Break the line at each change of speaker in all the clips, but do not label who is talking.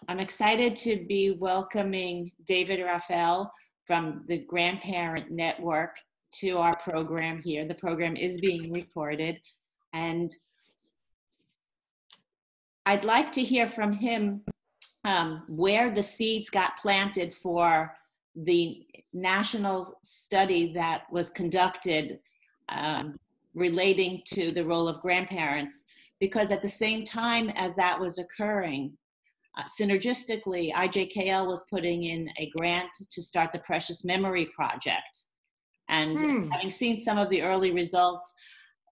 I'm excited to be welcoming David Raphael from the Grandparent Network to our program here. The program is being recorded, and I'd like to hear from him where the seeds got planted for the national study that was conducted relating to the role of grandparents, because at the same time as that was occurring, synergistically, IJKL was putting in a grant to start the Precious Memory Project. And having seen some of the early results,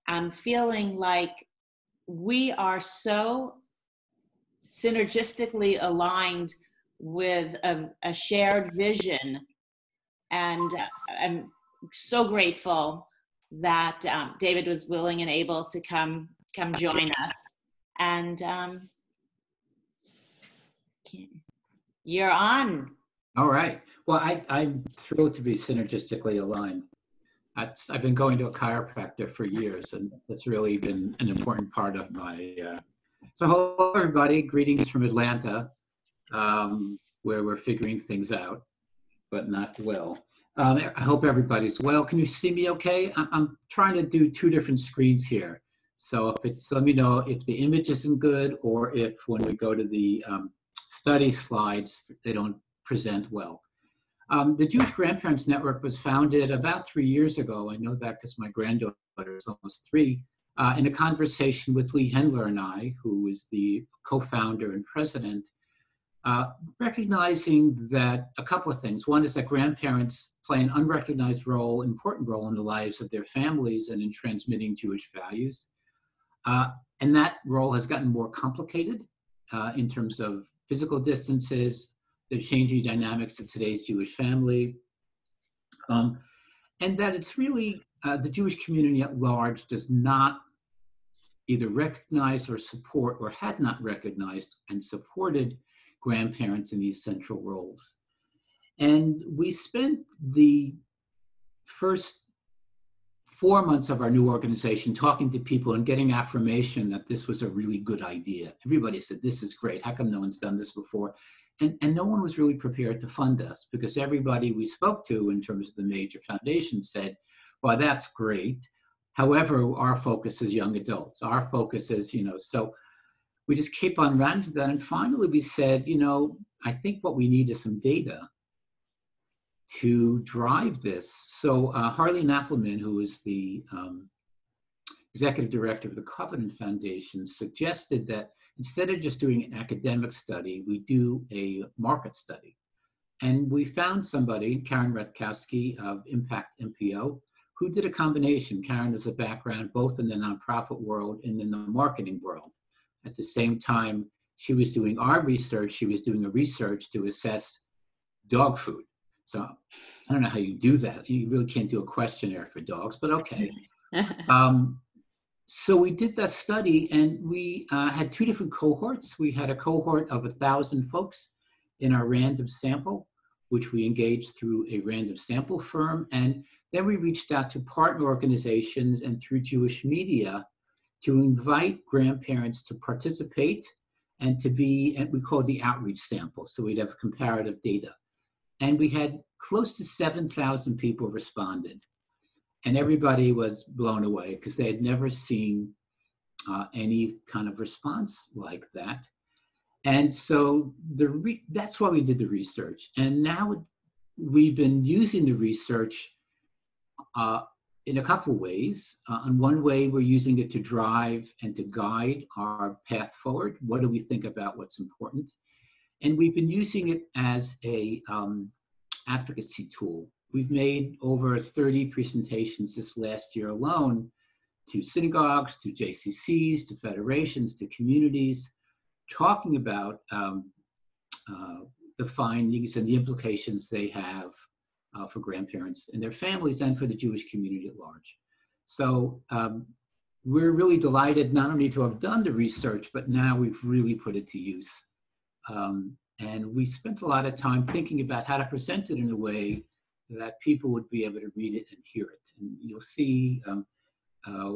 I'm feeling like we are so synergistically aligned with a shared vision. And I'm so grateful that David was willing and able to come join us. And you're on.
All right. Well, I'm thrilled to be synergistically aligned. I've been going to a chiropractor for years, and that's really been an important part of my. So hello, everybody. Greetings from Atlanta, where we're figuring things out, but not well. I hope everybody's well. Can you see me okay? I'm trying to do two different screens here. So if it's, let me know if the image isn't good or if when we go to the study slides, they don't present well. The Jewish Grandparents Network was founded about 3 years ago. I know that because my granddaughter is almost 3, in a conversation with Lee Hendler and I, who is the co-founder and president, recognizing that a couple of things. One is that grandparents play an unrecognized role, important role in the lives of their families and in transmitting Jewish values. And that role has gotten more complicated in terms of physical distances, the changing dynamics of today's Jewish family, and that it's really the Jewish community at large does not either recognize or support or had not recognized and supported grandparents in these central roles. And we spent the first 4 months of our new organization talking to people and getting affirmation that this was a really good idea. Everybody said, this is great. How come no one's done this before? And no one was really prepared to fund us because everybody we spoke to in terms of the major foundations said, well, that's great. However, our focus is young adults. Our focus is, so we just keep on running to that. And finally we said, I think what we need is some data to drive this. So Harleen Appelman, who is the executive director of the Covenant Foundation, suggested that instead of just doing an academic study, we do a market study. And we found somebody, Karen Rutkowski of Impact MPO, who did a combination. Karen has a background both in the nonprofit world and in the marketing world. At the same time, she was doing our research. She was doing a research to assess dog food. So I don't know how you do that. You really can't do a questionnaire for dogs, but okay. So we did that study, and we had 2 different cohorts. We had a cohort of 1,000 folks in our random sample, which we engaged through a random sample firm. And then we reached out to partner organizations and through Jewish media to invite grandparents to participate and to be, and we call it the outreach sample. So we'd have comparative data. And we had close to 7,000 people responded. And everybody was blown away because they had never seen any kind of response like that. And so that's why we did the research. And now we've been using the research in a couple of ways. In one way, we're using it to drive and to guide our path forward. What do we think about what's important? And we've been using it as a advocacy tool. We've made over 30 presentations this last year alone to synagogues, to JCCs, to federations, to communities, talking about the findings and the implications they have for grandparents and their families and for the Jewish community at large. So we're really delighted not only to have done the research, but now we've really put it to use. And we spent a lot of time thinking about how to present it in a way that people would be able to read it and hear it. And you'll see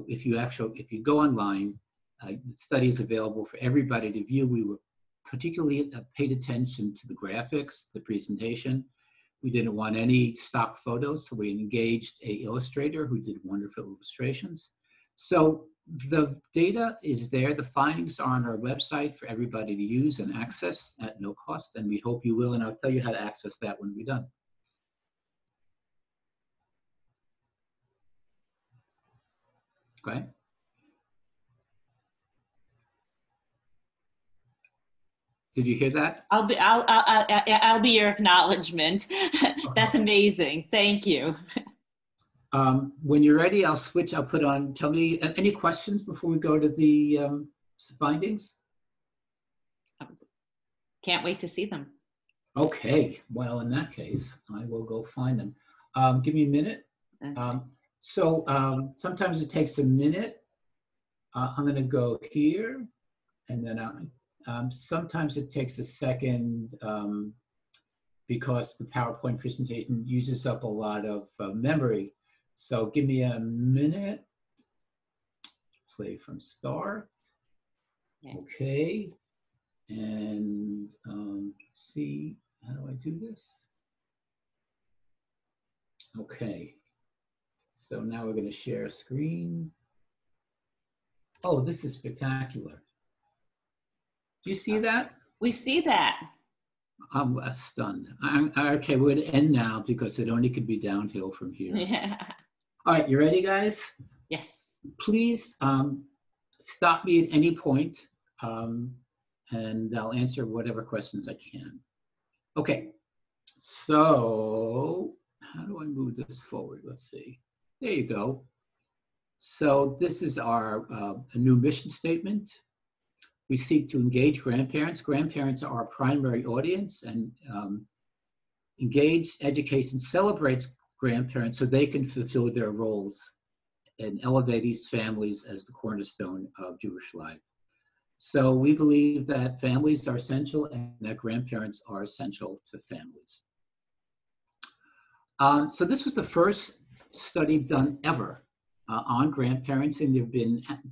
if you go online, the study is available for everybody to view. We were particularly paid attention to the graphics, the presentation. We didn't want any stock photos, so we engaged an illustrator who did wonderful illustrations. So the data is there. The findings are on our website for everybody to use and access at no cost, and we hope you will, and I'll tell you how to access that when we're done. Okay. Did you hear that?
I'll be your acknowledgement. That's amazing. Thank you.
When you're ready, I'll switch. I'll put on. Tell me any questions before we go to the findings.
Can't wait to see them.
Okay. Well, in that case, I will go find them. Give me a minute. Okay. Sometimes it takes a minute. I'm going to go here, and then sometimes it takes a second because the PowerPoint presentation uses up a lot of memory. So give me a minute. Play from start. Okay. And see, how do I do this? Okay. So now we're going to share a screen. Oh, this is spectacular. Do you see that?
We see that.
I'm stunned. Okay, we're going to end now because it only could be downhill from here.
Yeah.
All right, you ready, guys?
Yes.
Please stop me at any point, and I'll answer whatever questions I can. Okay, so how do I move this forward? Let's see. There you go. So this is our a new mission statement. We seek to engage grandparents. Grandparents are our primary audience, and engage, education celebrates grandparents so they can fulfill their roles and elevate these families as the cornerstone of Jewish life. So we believe that families are essential and that grandparents are essential to families. So this was the first study done ever on grandparents, and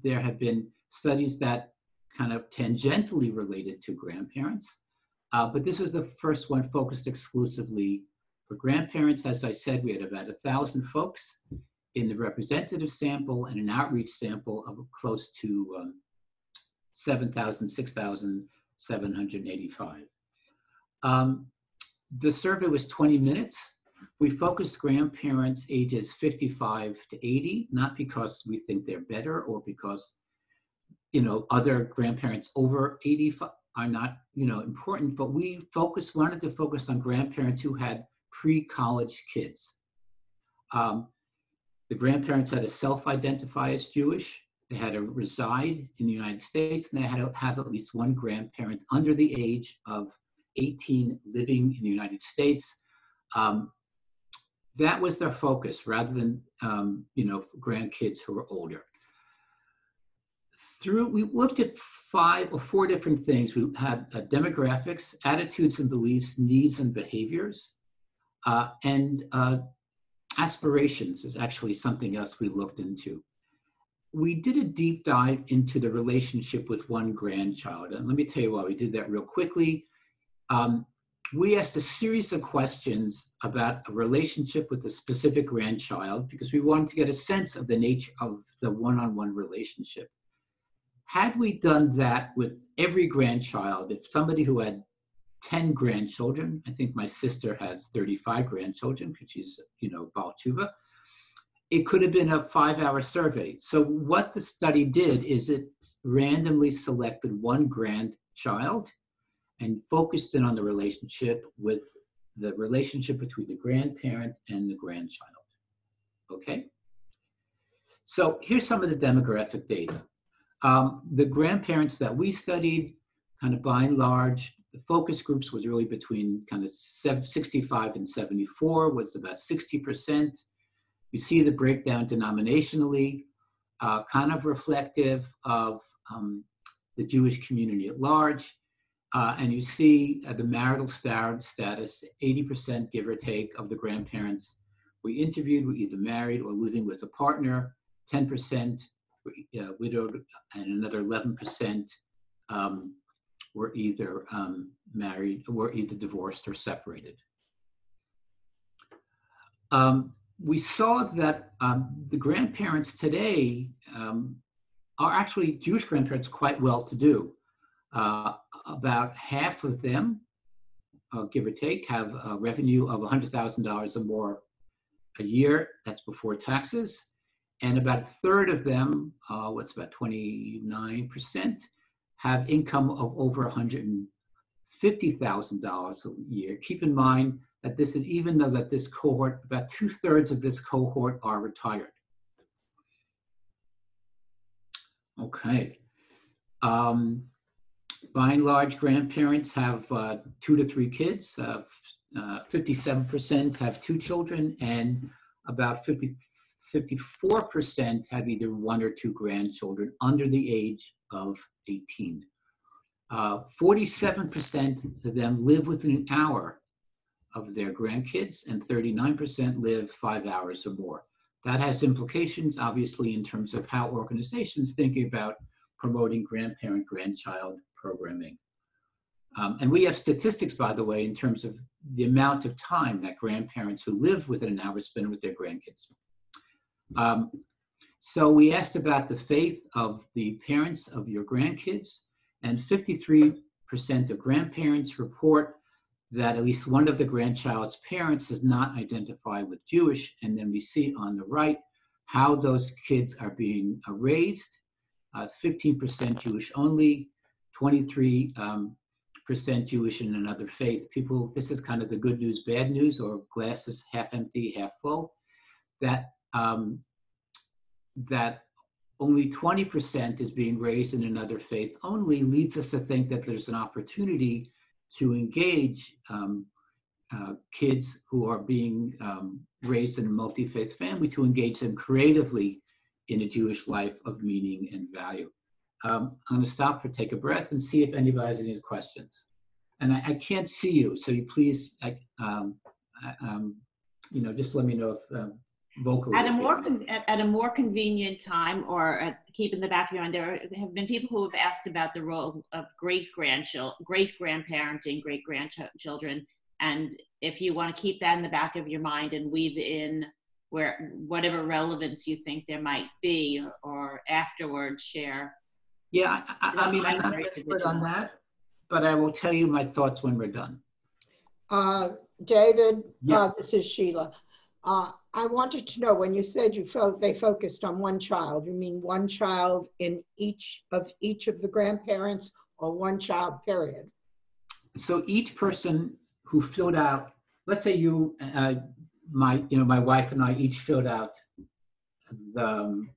there have been studies that kind of tangentially related to grandparents, but this was the first one focused exclusively for grandparents. As I said, we had about 1,000 folks in the representative sample and an outreach sample of close to 6,785. The survey was 20 minutes. We focused grandparents ages 55 to 80, not because we think they're better or because other grandparents over 85 are not important, but we wanted to focus on grandparents who had pre-college kids. The grandparents had to self-identify as Jewish. They had to reside in the United States, and they had to have at least one grandparent under the age of 18 living in the United States. That was their focus, rather than grandkids who were older. We looked at 5 or 4 different things. We had demographics, attitudes and beliefs, needs and behaviors, and aspirations is actually something else we looked into. We did a deep dive into the relationship with one grandchild, and let me tell you why we did that real quickly. We asked a series of questions about a relationship with a specific grandchild because we wanted to get a sense of the nature of the one-on-one relationship. Had we done that with every grandchild, if somebody who had 10 grandchildren, I think my sister has 35 grandchildren because she's, Baal Tshuva, it could have been a 5-hour survey. So what the study did is it randomly selected one grandchild and focused in on the relationship between the grandparent and the grandchild. Okay? So here's some of the demographic data. The grandparents that we studied, kind of by and large, the focus groups was really between kind of 65 and 74, was about 60%. You see the breakdown denominationally, kind of reflective of the Jewish community at large. And you see the marital status, 80% give or take of the grandparents we interviewed were either married or living with a partner, 10% widowed, and another 11% were either married, were either divorced or separated. We saw that the grandparents today are actually Jewish grandparents quite well-to-do. About half of them, give or take, have a revenue of $100,000 or more a year. That's before taxes. And about a third of them, what's about 29%, have income of over $150,000 a year. Keep in mind that this is, even though that this cohort, about 2/3 of this cohort are retired. Okay. By and large, grandparents have 2 to 3 kids. 57% have 2 children, and about 54% have either 1 or 2 grandchildren under the age of 18. 47% of them live within an hour of their grandkids, and 39% live 5 hours or more. That has implications, obviously, in terms of how organizations thinking about promoting grandparent-grandchild programming. And we have statistics, by the way, in terms of the amount of time that grandparents who live within an hour spend with their grandkids. So we asked about the faith of the parents of your grandkids, and 53% of grandparents report that at least one of the grandchild's parents does not identify with Jewish. And then we see on the right how those kids are being raised. 15% Jewish only, 23% Jewish in another faith. People, this is kind of the good news, bad news, or glasses half empty, half full, that that only 20% is being raised in another faith only leads us to think that there's an opportunity to engage kids who are being raised in a multi-faith family, to engage them creatively in a Jewish life of meaning and value. I'm going to stop for take a breath and see if anybody has any questions. And I can't see you, so you please, just let me know if vocally.
At a more convenient time, or keep in the back of your mind, there have been people who have asked about the role of great-grandparenting, great-grandchildren, and if you want to keep that in the back of your mind and weave in whatever relevance you think there might be, or afterwards share.
Yeah, I mean, I'm not an expert on that, but I will tell you my thoughts when we're done.
David,
yeah.
This is Sheila. I wanted to know, when you said they focused on one child, you mean one child in each of the grandparents, or one child, period?
So each person who filled out, let's say you, my wife and I each filled out the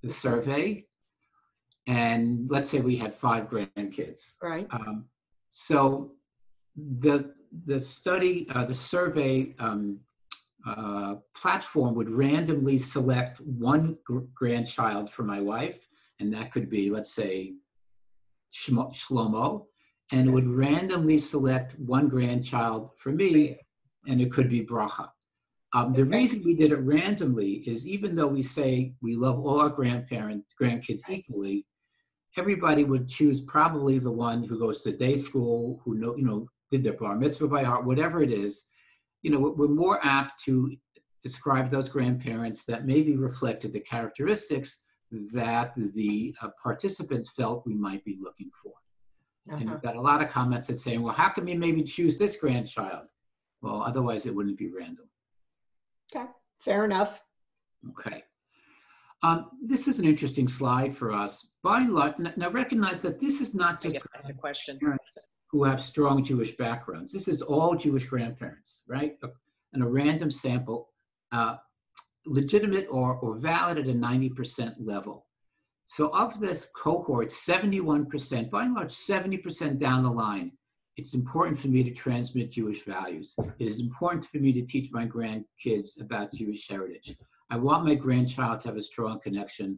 survey, and let's say we had 5 grandkids.
Right.
So the study, the survey platform would randomly select one grandchild for my wife, and that could be, let's say, Shlomo, and it would randomly select one grandchild for me, and it could be Bracha. The reason we did it randomly is, even though we say we love all our grandkids equally, everybody would choose probably the one who goes to day school, who did their bar mitzvah by heart, whatever it is. We're more apt to describe those grandparents that maybe reflected the characteristics that the participants felt we might be looking for. And we've got a lot of comments that saying, well, how can we maybe choose this grandchild? Well, otherwise it wouldn't be random.
Okay, fair enough.
Okay. This is an interesting slide for us. By and large, now recognize that this is not just grandparents who have strong Jewish backgrounds. This is all Jewish grandparents, right? And a random sample, legitimate or valid at a 90% level. So of this cohort, 71%, by and large, 70% down the line, it's important for me to transmit Jewish values. It is important for me to teach my grandkids about Jewish heritage. I want my grandchild to have a strong connection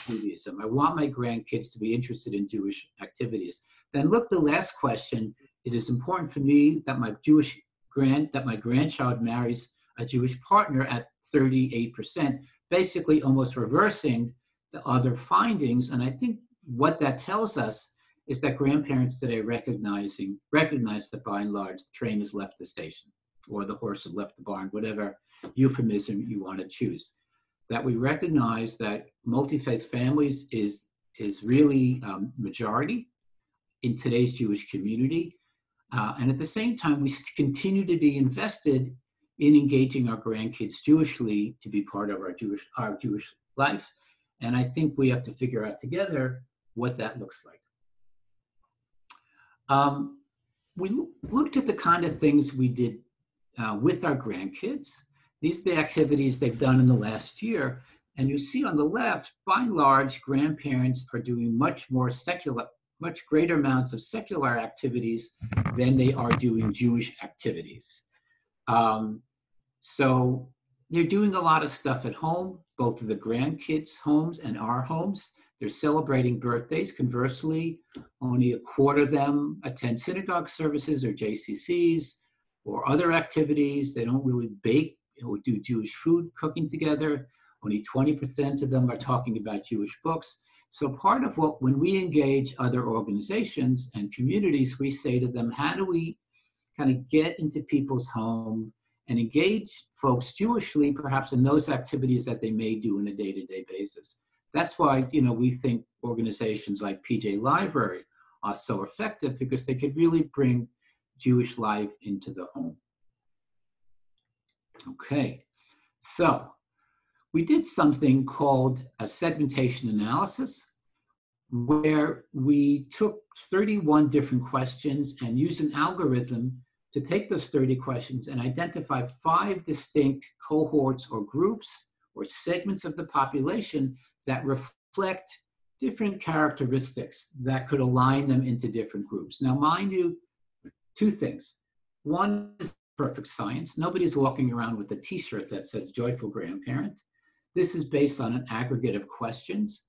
to Judaism. I want my grandkids to be interested in Jewish activities. Then look, the last question, it is important for me that my grandchild marries a Jewish partner at 38%, basically almost reversing the other findings. And I think what that tells us is that grandparents today recognize that by and large, the train has left the station or the horse has left the barn, whatever euphemism you want to choose. That we recognize that multi-faith families is really majority in today's Jewish community. And at the same time, we continue to be invested in engaging our grandkids Jewishly to be part of our Jewish life. And I think we have to figure out together what that looks like. We looked at the kind of things we did with our grandkids. These are the activities they've done in the last year. And you see on the left, by and large, grandparents are doing much greater amounts of secular activities than they are doing Jewish activities. So they're doing a lot of stuff at home, both the grandkids' homes and our homes. They're celebrating birthdays. Conversely, only a quarter of them attend synagogue services or JCCs or other activities. They don't really bake or do Jewish food cooking together. Only 20% of them are talking about Jewish books. So part of when we engage other organizations and communities, we say to them, how do we kind of get into people's home and engage folks Jewishly, perhaps in those activities that they may do on a day-to-day basis? That's why, we think organizations like PJ Library are so effective, because they could really bring Jewish life into the home. Okay, so we did something called a segmentation analysis, where we took 31 different questions and used an algorithm to take those 30 questions and identify 5 distinct cohorts or groups or segments of the population that reflect different characteristics that could align them into different groups. Now, mind you, 2 things. One is perfect science. Nobody's walking around with a t-shirt that says Joyful Grandparent. This is based on an aggregate of questions.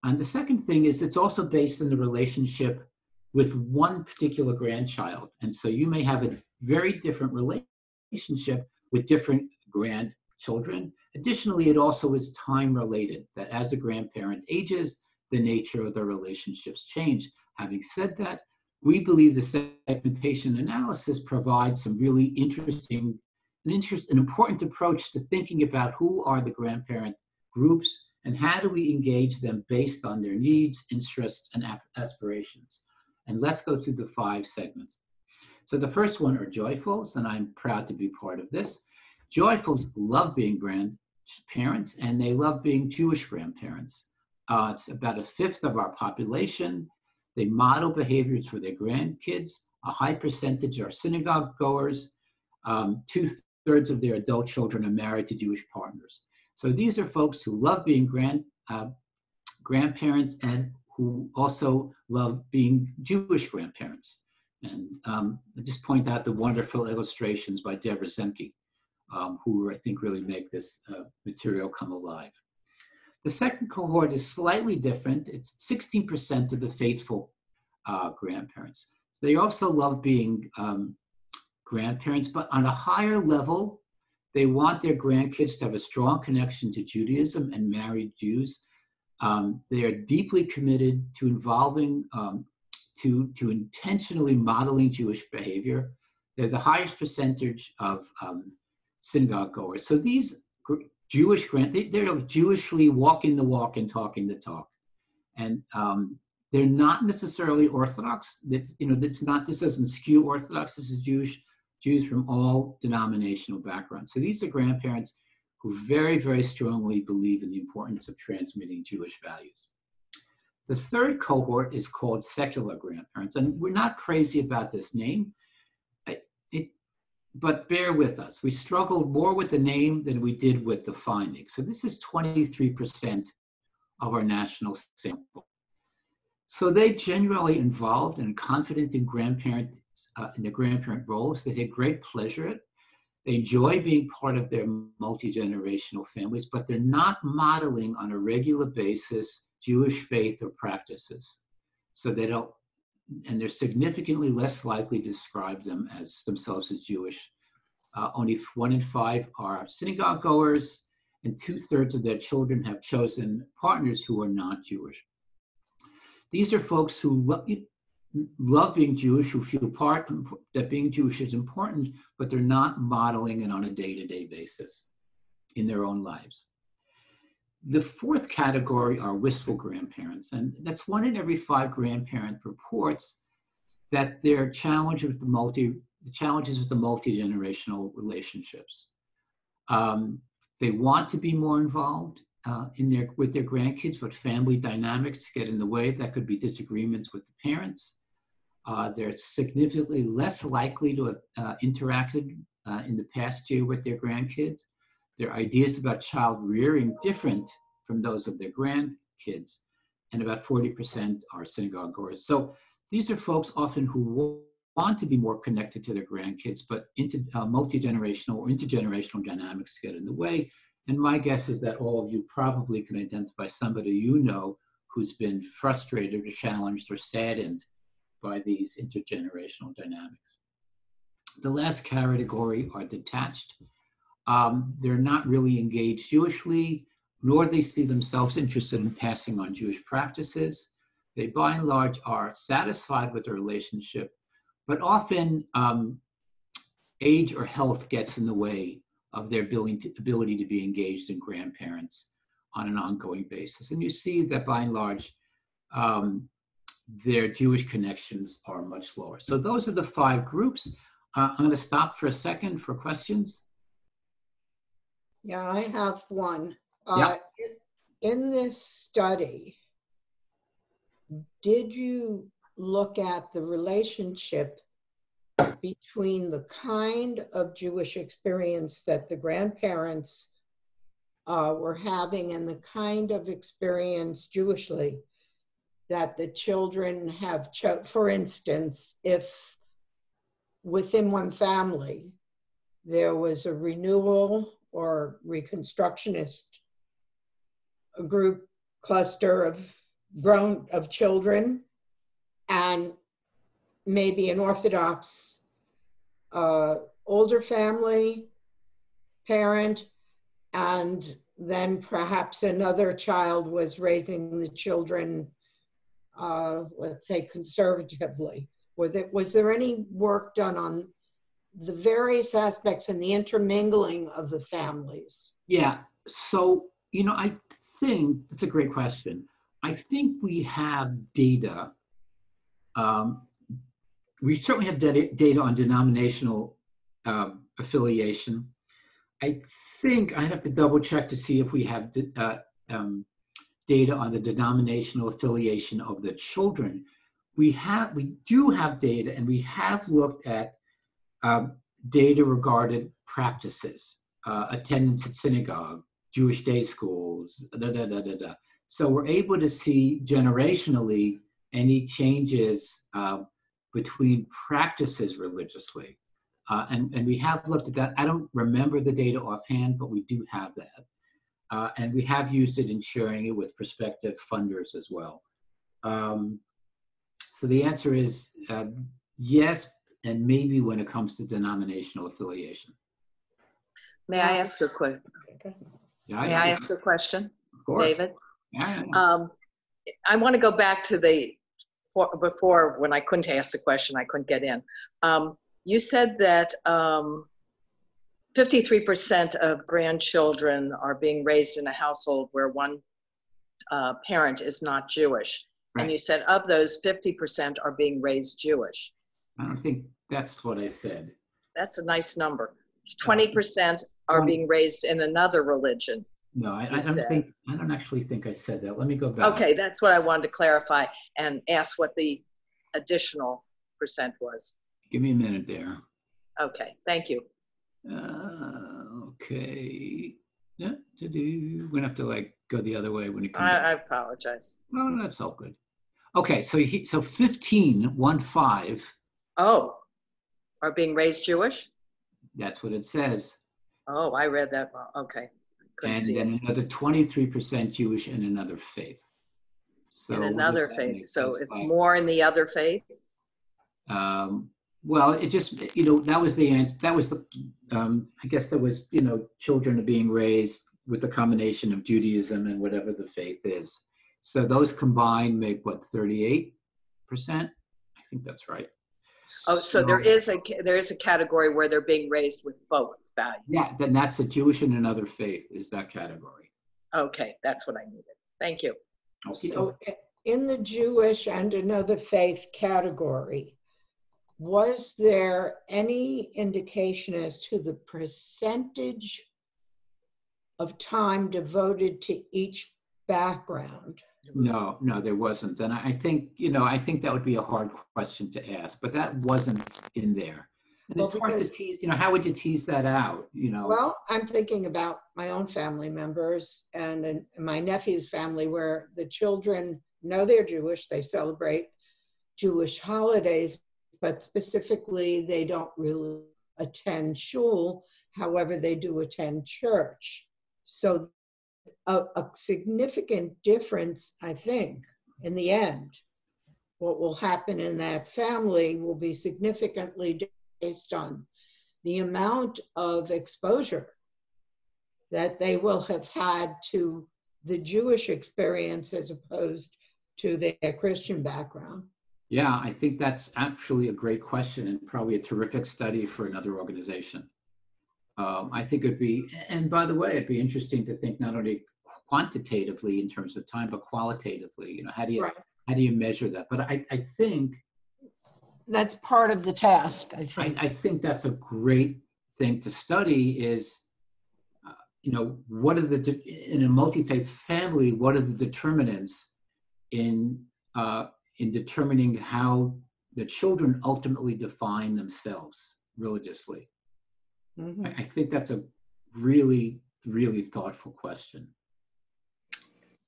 And the second thing is it's also based on the relationship with one particular grandchild. And so you may have a very different relationship with different grandchildren. Additionally, it also is time related, that as a grandparent ages, the nature of the relationships change. Having said that, we believe the segmentation analysis provides some really an important approach to thinking about who are the grandparent groups and how do we engage them based on their needs, interests, and aspirations. And let's go through the 5 segments. So the first one are joyfuls, and I'm proud to be part of this. Joyfuls love being grandparents, and they love being Jewish grandparents. It's about 1/5 of our population. They model behaviors for their grandkids. A high percentage are synagogue goers. 2/3 of their adult children are married to Jewish partners. So these are folks who love being grandparents and who also love being Jewish grandparents. And I just point out the wonderful illustrations by Deborah Zemke, who I think really make this material come alive. The second cohort is slightly different. It's 16% of the faithful grandparents. So they also love being grandparents, but on a higher level, they want their grandkids to have a strong connection to Judaism and married Jews. They are deeply committed to involving, to intentionally modeling Jewish behavior. They're the highest percentage of synagogue goers. So these Jewish they're Jewishly walking the walk and talking the talk. And they're not necessarily Orthodox. This doesn't skew Orthodox. This is Jews from all denominational backgrounds. So these are grandparents who very, very strongly believe in the importance of transmitting Jewish values. The third cohort is called secular grandparents, and we're not crazy about this name, but bear with us. We struggled more with the name than we did with the findings. So this is 23% of our national sample. So they genuinely involved and confident in their grandparent roles. They take great pleasure in it. They enjoy being part of their multi-generational families, but they're not modeling on a regular basis Jewish faith or practices. So they don't, and they're significantly less likely to describe themselves as Jewish. Only 1 in 5 are synagogue goers, and 2/3 of their children have chosen partners who are not Jewish. these are folks who love being Jewish, who feel that being Jewish is important, but they're not modeling it on a day-to-day basis in their own lives. The fourth category are wistful grandparents, and that's 1 in every 5 grandparent reports that they're challenged with the challenges with the multi-generational relationships. They want to be more involved with their grandkids, but family dynamics get in the way. That could be disagreements with the parents. They're significantly less likely to have interacted in the past year with their grandkids. Their ideas about child rearing different from those of their grandkids, and about 40% are synagogue goers. So these are folks often who want to be more connected to their grandkids, but multi-generational or intergenerational dynamics get in the way. And my guess is that all of you probably can identify somebody you know who's been frustrated or challenged or saddened by these intergenerational dynamics. The last category are detached. They're not really engaged Jewishly, nor they see themselves interested in passing on Jewish practices. They, by and large, are satisfied with the relationship, but often age or health gets in the way of their ability to be engaged in grandparents on an ongoing basis. And you see that, by and large, their Jewish connections are much lower. So those are the 5 groups. I'm going to stop for a second for questions.
Yeah, I have one.
Yeah.
In this study, did you look at the relationship between the kind of Jewish experience that the grandparents were having and the kind of experience Jewishly that the children have? For instance, if within one family there was a renewal or reconstructionist group cluster of children, and maybe an Orthodox older family parent, and then perhaps another child was raising the children, let's say, conservatively. Was there any work done on the various aspects and the intermingling of the families?
Yeah, so, I think that's a great question. I think we have data. We certainly have data on denominational affiliation. I think I have to double check to see if we have data on the denominational affiliation of the children. We do have data, and we have looked at data regarding practices, attendance at synagogue, Jewish day schools, So we're able to see generationally any changes between practices religiously. And we have looked at that. I don't remember the data offhand, but we do have that. And we have used it in sharing it with prospective funders as well. So the answer is yes, and maybe when it comes to denominational affiliation.
May I ask a question?
Yeah,
May I ask a question,
of course.
David?
Yeah.
I want to go back to before when I couldn't ask the question, I couldn't get in. You said that 53% of grandchildren are being raised in a household where one parent is not Jewish. Right. And you said of those, 50% are being raised Jewish.
I don't think that's what I said.
That's a nice number. 20% are being raised in another religion.
No, I don't actually think I said that. Let me go back.
Okay, that's what I wanted to clarify and ask what the additional percent was.
Give me a minute there.
Okay, thank you.
Okay. Yeah, we're gonna have to go the other way when it comes.
I apologize.
No, that's all good. Okay, so 15.
Oh, are being raised Jewish?
That's what it says.
Oh, I read that wrong. Okay.
And then another 23% Jewish in another faith. So
in another faith. So it's more in the other faith?
Well, it just, that was the answer. That was the, I guess there was, children are being raised with the combination of Judaism and whatever the faith is. So those combined make what, 38%? I think that's right.
Oh, so there is a category where they're being raised with both values.
Yeah, then that's a Jewish and another faith is that category.
Okay, that's what I needed. Thank you.
Okay.
So in the Jewish and another faith category, was there any indication as to the percentage of time devoted to each background?
No, there wasn't. And I think, I think that would be a hard question to ask, but that wasn't in there. And it's hard to tease, how would you tease that out,
Well, I'm thinking about my own family members and my nephew's family where the children know they're Jewish, they celebrate Jewish holidays, but specifically they don't really attend shul. However, they do attend church. So a significant difference, I think, in the end. What will happen in that family will be significantly based on the amount of exposure that they will have had to the Jewish experience as opposed to their Christian background.
Yeah, I think that's actually a great question and probably a terrific study for another organization. I think it'd be, and by the way, it'd be interesting to think not only quantitatively in terms of time, but qualitatively, how do you measure that? But I think
that's part of the task, I think.
I think that's a great thing to study is, what are in a multi-faith family, what are the determinants in determining how the children ultimately define themselves religiously? Mm-hmm. I think that's a really, really thoughtful question.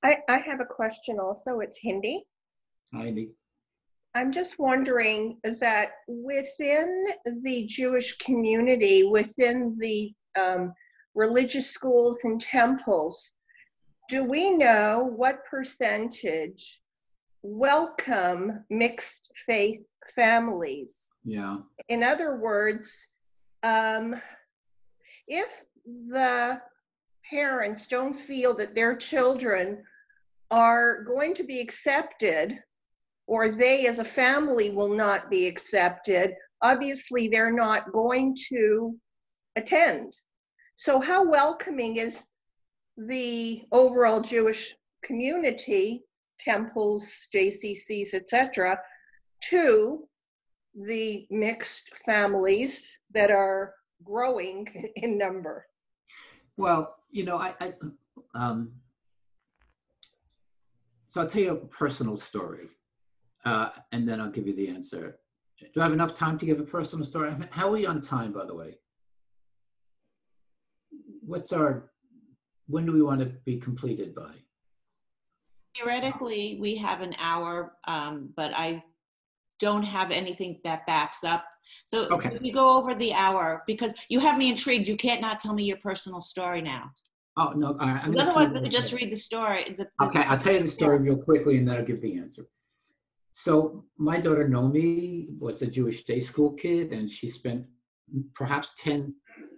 I have a question also. It's Hindi.
Hi, Hindi.
I'm just wondering that within the Jewish community, within the religious schools and temples, do we know what percentage welcome mixed faith families?
Yeah.
In other words, if the parents don't feel that their children are going to be accepted, or they as a family will not be accepted, obviously they're not going to attend. So how welcoming is the overall Jewish community, temples, JCCs, etc., to the mixed families that are growing in number?
Well, so I'll tell you a personal story, and then I'll give you the answer. Do I have enough time to give a personal story? How are we on time, by the way? When do we want to be completed by?
Theoretically, we have an hour, but I don't have anything that backs up. So if you go over the hour, because you have me intrigued, you can't not tell me your personal story now.
Oh, no. All right,
otherwise, we could just read the story.
Okay, I'll tell you the story real quickly, and then I'll give the answer. So my daughter, Nomi, was a Jewish day school kid, and she spent perhaps 10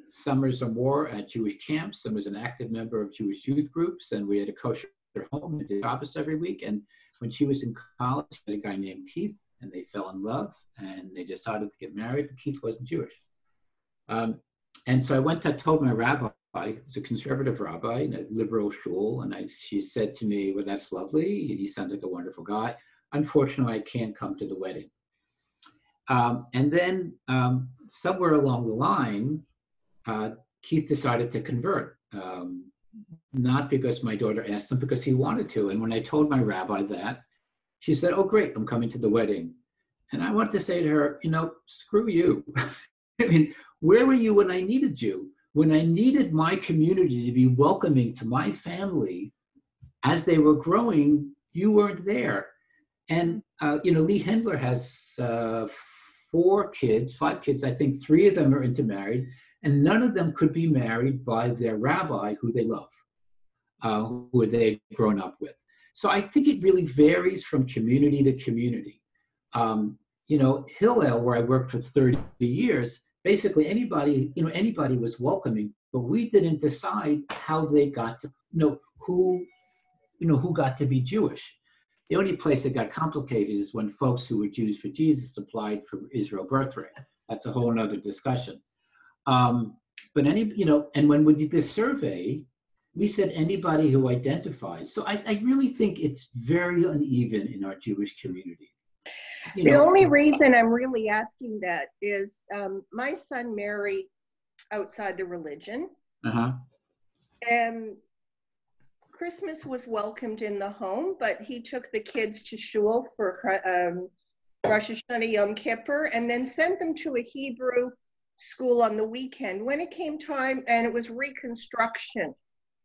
summers or more at Jewish camps and was an active member of Jewish youth groups, and we had a kosher home and did Shabbos every week. And when she was in college, she had a guy named Keith, and they fell in love, and they decided to get married, but Keith wasn't Jewish. And so I told my rabbi, he was a conservative rabbi in a liberal shul, and she said to me, well, that's lovely, he sounds like a wonderful guy. Unfortunately, I can't come to the wedding. And then somewhere along the line, Keith decided to convert, not because my daughter asked him, because he wanted to. And when I told my rabbi that, she said, oh, great, I'm coming to the wedding. And I wanted to say to her, screw you. I mean, where were you when I needed you? When I needed my community to be welcoming to my family as they were growing, you weren't there. And, Lee Hendler has 5 kids. I think 3 of them are intermarried, and none of them could be married by their rabbi who they love, who they've grown up with. So I think it really varies from community to community. Hillel, where I worked for 30 years, basically anybody was welcoming, but we didn't decide how they got to, who who got to be Jewish. The only place it got complicated is when folks who were Jews for Jesus applied for Israel birthright. That's a whole nother discussion. But and when we did this survey, we said anybody who identifies. So I really think it's very uneven in our Jewish community.
The only reason I'm really asking that is my son married outside the religion. And Christmas was welcomed in the home, but he took the kids to shul for Rosh Hashanah Yom Kippur and then sent them to a Hebrew school on the weekend. When it came time, and it was Reconstruction.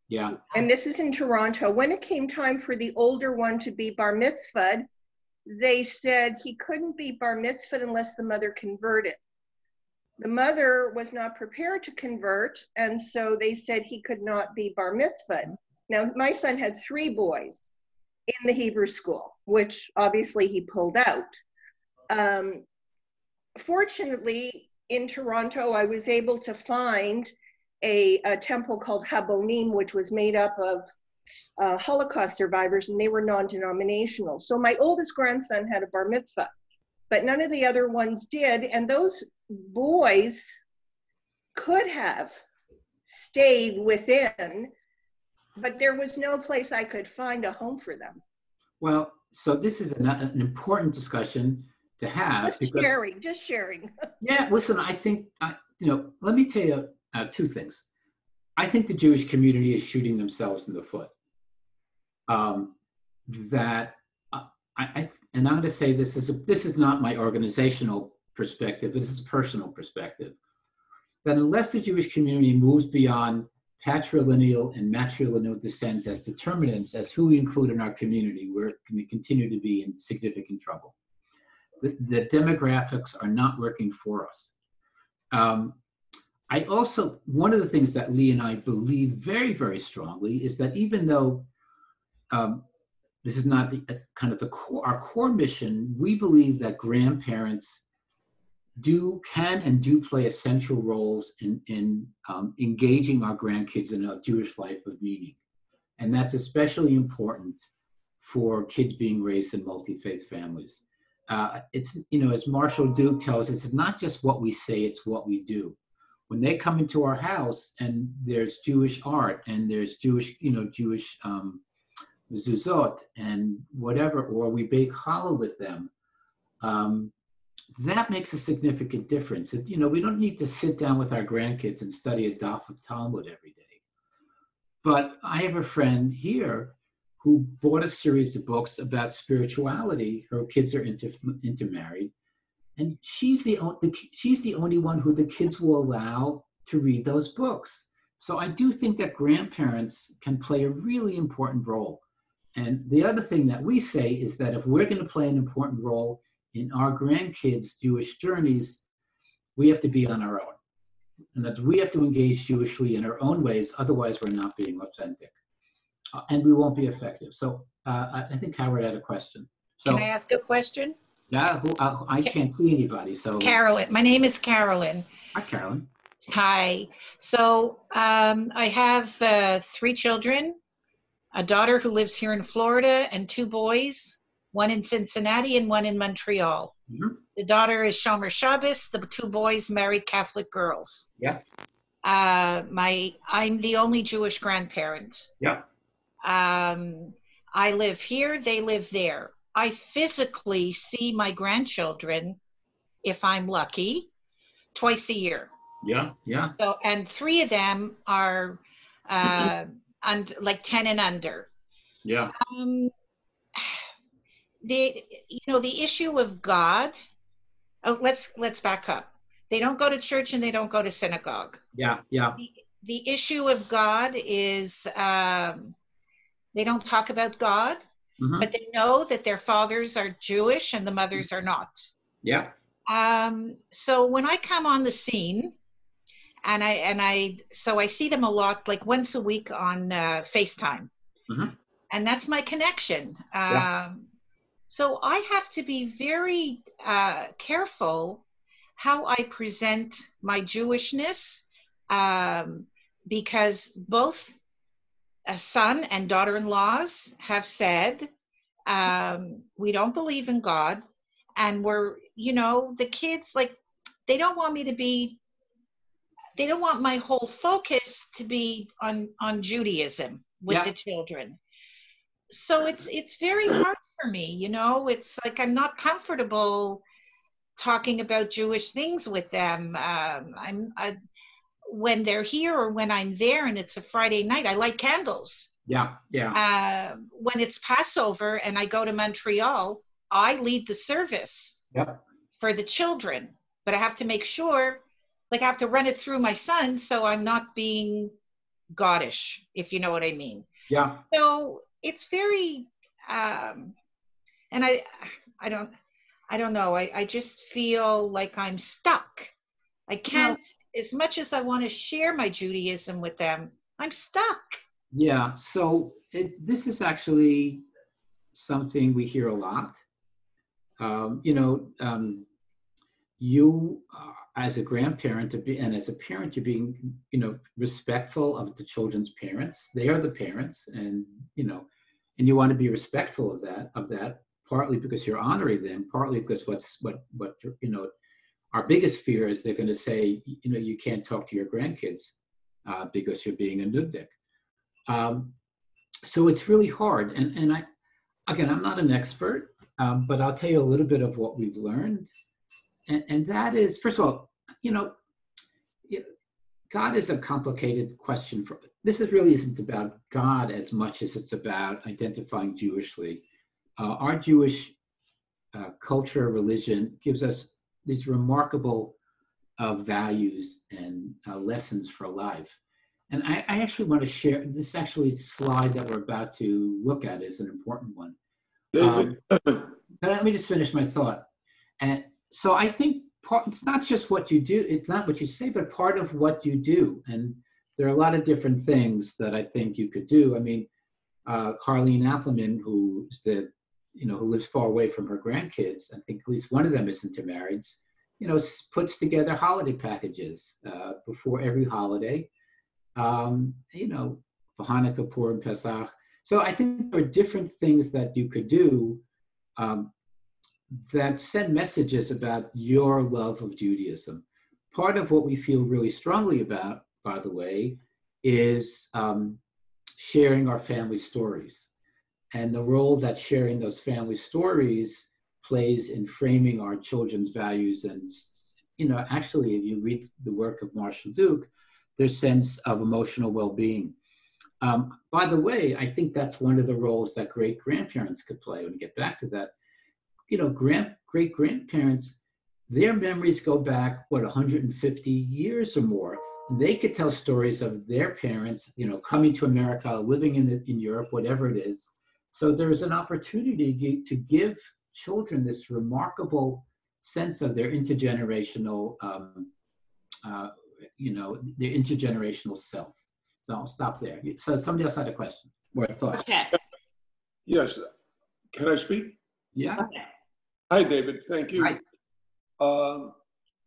Yeah.
And this is in Toronto. When it came time for the older one to be bar mitzvahed, they said he couldn't be bar mitzvahed unless the mother converted. The mother was not prepared to convert, and so they said he could not be bar mitzvahed. Now, my son had 3 boys in the Hebrew school, which obviously he pulled out. Fortunately, in Toronto, I was able to find a temple called Habonim, which was made up of Holocaust survivors, and they were non-denominational. So my oldest grandson had a bar mitzvah, but none of the other ones did. And those boys could have stayed within, but there was no place I could find a home for them.
Well, so this is an important discussion to have.
Just sharing.
Yeah, listen, I think, let me tell you 2 things. I think the Jewish community is shooting themselves in the foot. And I'm going to say this is not my organizational perspective, this is a personal perspective, that unless the Jewish community moves beyond patrilineal and matrilineal descent as determinants as who we include in our community, we're going to continue to be in significant trouble. The demographics are not working for us. One of the things that Lee and I believe very, very strongly is that even though this is not our core mission, we believe that grandparents can and do play essential roles in engaging our grandkids in a Jewish life of meaning. And that's especially important for kids being raised in multi-faith families. It's, as Marshall Duke tells us, it's not just what we say, it's what we do. When they come into our house and there's Jewish art and there's Jewish mezuzot and whatever, or we bake challah with them, that makes a significant difference. We don't need to sit down with our grandkids and study a daf of Talmud every day. But I have a friend here who bought a series of books about spirituality. Her kids are intermarried, and she's the only one who the kids will allow to read those books. So I do think that grandparents can play a really important role. And the other thing that we say is that if we're going to play an important role in our grandkids' Jewish journeys, we have to be on our own. And that we have to engage Jewishly in our own ways, otherwise we're not being authentic. And we won't be effective. So I think Howard had a question. So,
can I ask a question?
Yeah, I can't see anybody, so.
Carolyn, my name is Carolyn.
Hi, Carolyn.
Hi. So I have 3 children, a daughter who lives here in Florida and 2 boys, one in Cincinnati and one in Montreal. Mm-hmm. The daughter is Shomer Shabbos. The 2 boys married Catholic girls.
Yeah.
I'm the only Jewish grandparent.
Yeah.
I live here, they live there. I physically see my grandchildren, if I'm lucky, twice a year.
Yeah, yeah.
So, and 3 of them are like 10 and under.
Yeah.
The issue of God. Oh, let's back up. They don't go to church and they don't go to synagogue.
Yeah, yeah.
The issue of God is they don't talk about God, mm-hmm. but they know that their fathers are Jewish and the mothers are not.
Yeah.
So when I come on the scene, and I see them a lot, like once a week on FaceTime, mm-hmm. and that's my connection.
Yeah.
So I have to be very careful how I present my Jewishness, because both son and daughter-in-laws have said, we don't believe in God, and we're, you know, the kids, like, they don't want my whole focus to be on Judaism with the children. So it's very hard for me, you know. It's like I'm not comfortable talking about Jewish things with them. When they're here or when I'm there and it's a Friday night, I light candles.
Yeah.
When it's Passover and I go to Montreal, I lead the service for the children, but I have to make sure, like, I have to run it through my son so I'm not being gaudish, if you know what I mean.
Yeah.
So it's very, and I don't know. I just feel like I'm stuck. I can't, as much as I want to share my Judaism with them, I'm stuck.
Yeah, so this is actually something we hear a lot. You as a grandparent and as a parent, you're being, you know, respectful of the children's parents. They are the parents, and you know, and you want to be respectful of that. Partly because you're honoring them, partly because what you know, our biggest fear is they're going to say, you know, you can't talk to your grandkids because you're being a nudnik. So it's really hard, and I'm not an expert, but I'll tell you a little bit of what we've learned. And that is, first of all, you know, God is a complicated question. This really isn't about God as much as it's about identifying Jewishly. Our Jewish culture, religion gives us these remarkable values and lessons for life. And I actually want to share, this actually slide that we're about to look at is an important one. But let me just finish my thought. And so I think it's not just what you do, it's not what you say, but part of what you do. And there are a lot of different things that I think you could do. I mean, Carlene Appleman, who lives far away from her grandkids, I think at least one of them is intermarried, you know, puts together holiday packages before every holiday, you know, for Hanukkah, Purim, Pesach. So I think there are different things that you could do that send messages about your love of Judaism. Part of what we feel really strongly about, by the way, is sharing our family stories and the role that sharing those family stories plays in framing our children's values. And, you know, actually, if you read the work of Marshall Duke, their sense of emotional well-being. By the way, I think that's one of the roles that great-grandparents could play. When we get back to that, you know, great-grandparents, their memories go back, 150 years or more. They could tell stories of their parents, you know, coming to America, living in Europe, whatever it is. So there's an opportunity to give children this remarkable sense of their intergenerational, you know, their intergenerational self. So I'll stop there. So somebody else had a question or a thought.
Yes.
Yes. Can I speak?
Yeah.
Okay.
Hi, David. Thank you.
Hi.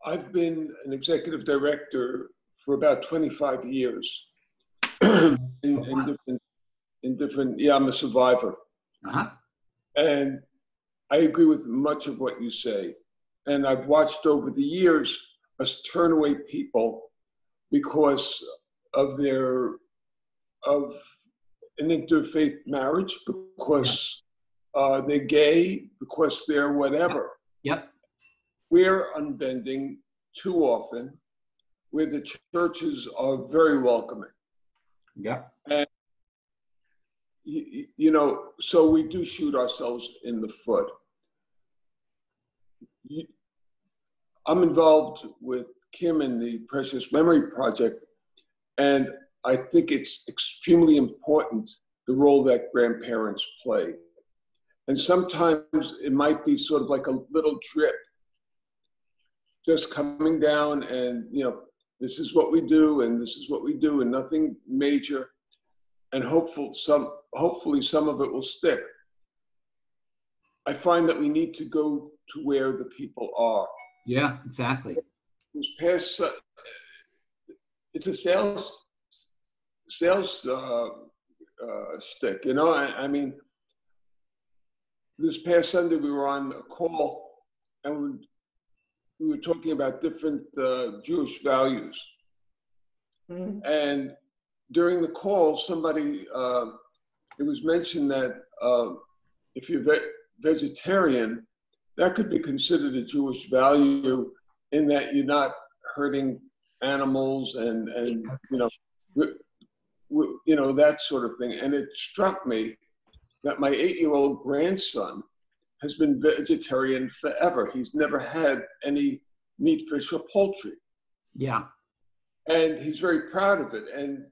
I've been an executive director for about 25 years. in different, yeah, I'm a survivor.
Uh-huh.
And I agree with much of what you say. And I've watched over the years us turn away people because of an interfaith marriage, because they're gay, because they're whatever.
Yep.
We're unbending too often, where the churches are very welcoming.
Yep.
And, you know, so we do shoot ourselves in the foot. I'm involved with Kim in the Precious Memory Project, and I think it's extremely important, the role that grandparents play. And sometimes it might be sort of like a little drip, just coming down and, you know, this is what we do and this is what we do and nothing major. And hopefully some of it will stick. I find that we need to go to where the people are.
Yeah, exactly.
It's a sales stick. You know, I mean, this past Sunday we were on a call and we were talking about different Jewish values.
Mm.
And during the call, somebody, it was mentioned that if you're vegetarian, that could be considered a Jewish value in that you're not hurting animals and you know, that sort of thing. And it struck me that my 8-year-old grandson has been vegetarian forever. He's never had any meat, fish, or poultry.
Yeah.
And he's very proud of it. And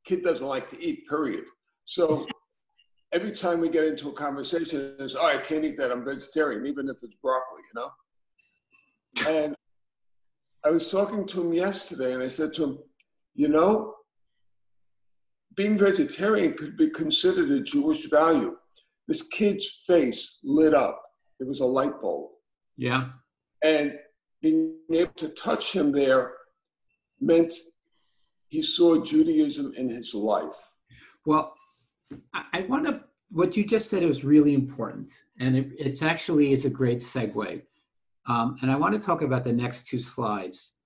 kid doesn't like to eat, period. So every time we get into a conversation, it's, oh, I can't eat that, I'm vegetarian, even if it's broccoli, you know? And I was talking to him yesterday and I said to him, you know, being vegetarian could be considered a Jewish value. This kid's face lit up. It was a light bulb.
Yeah.
And being able to touch him there meant he saw Judaism in his life.
Well, I want to, what you just said was really important. And it's actually is a great segue. And I want to talk about the next 2 slides.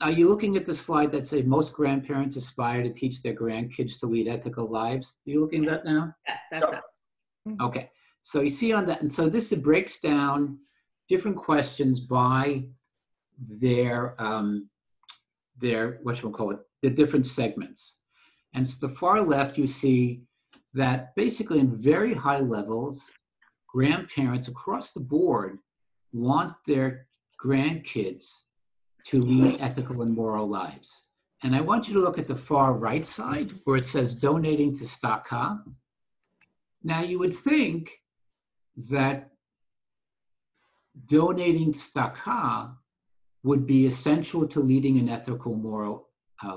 Are you looking at the slide that says most grandparents aspire to teach their grandkids to lead ethical lives? Are you looking at that now?
Yes, that's it.
Okay. So you see on that, and so this breaks down different questions by their whatchamacallit, the different segments. And so the far left, you see that basically in very high levels, grandparents across the board want their grandkids to lead ethical and moral lives. And I want you to look at the far right side where it says donating to tzedakah. Now you would think that donating to tzedakah would be essential to leading an ethical, moral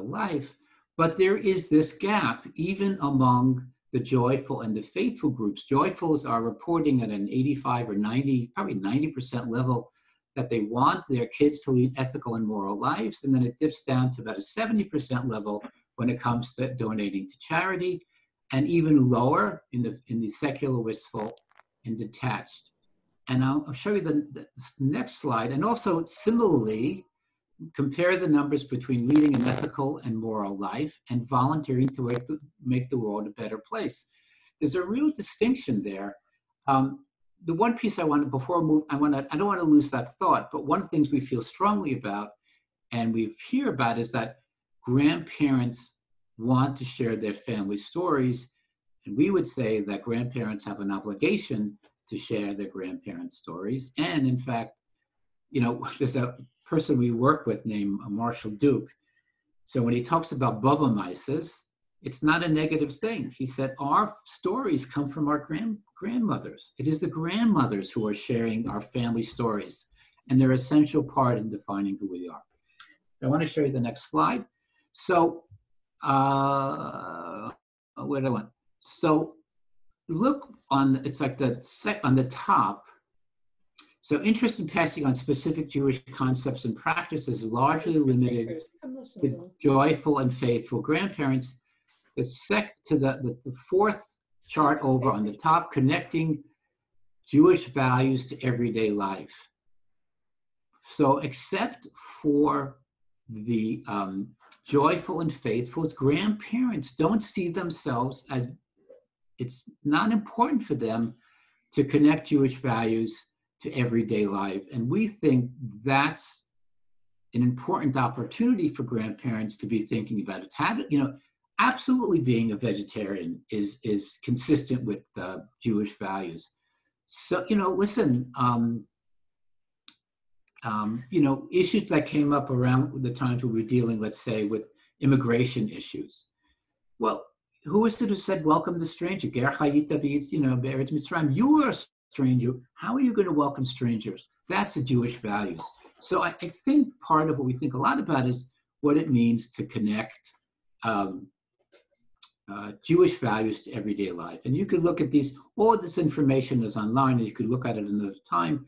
life, but there is this gap even among the joyful and the faithful groups. Joyfuls are reporting at an 85 or 90, probably 90% level that they want their kids to lead ethical and moral lives, and then it dips down to about a 70% level when it comes to donating to charity, and even lower in the secular, wistful, and detached. And I'll show you the next slide. And also similarly, compare the numbers between leading an ethical and moral life and volunteering to make the world a better place. There's a real distinction there. The one piece I want to, before I move, I don't want to lose that thought, but one of the things we feel strongly about and we hear about is that grandparents want to share their family stories. And we would say that grandparents have an obligation to share their grandparents' stories. And in fact, you know, there's a person we work with named Marshall Duke. So when he talks about Bubba Mises, it's not a negative thing. He said, our stories come from our grandmothers. It is the grandmothers who are sharing our family stories, and they're an essential part in defining who we are. I want to show you the next slide. So, where do I want? So look on, it's like on the top. So interest in passing on specific Jewish concepts and practices is largely limited to joyful and faithful grandparents. The fourth chart over on the top, connecting Jewish values to everyday life. So except for the joyful and faithful, its grandparents don't see themselves as, it's not important for them to connect Jewish values to everyday life. And we think that's an important opportunity for grandparents to be thinking about it. How to, you know, absolutely being a vegetarian is consistent with Jewish values. So, you know, listen, you know, issues that came up around the times we were dealing, let's say, with immigration issues. Well, who is it who said, welcome the stranger? Ger chayita b'yitz, you know, be'eretz Mitzrayim. You are a stranger. How are you going to welcome strangers? That's the Jewish values. So I think part of what we think a lot about is what it means to connect Jewish values to everyday life. And you could look at these, all of this information is online, and you could look at it another time.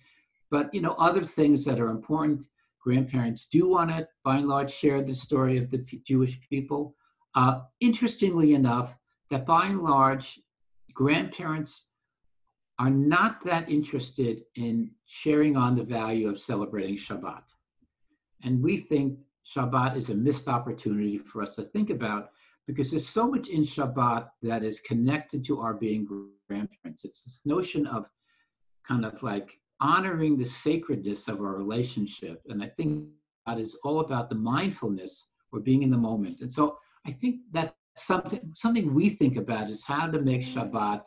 But, you know, other things that are important, grandparents do want to, by and large, share the story of the Jewish people. Interestingly enough, that by and large, grandparents are not that interested in sharing on the value of celebrating Shabbat. And we think Shabbat is a missed opportunity for us to think about, because there's so much in Shabbat that is connected to our being grandparents. It's this notion of kind of like honoring the sacredness of our relationship. And I think that is all about the mindfulness or being in the moment. And so I think that's something we think about, is how to make Shabbat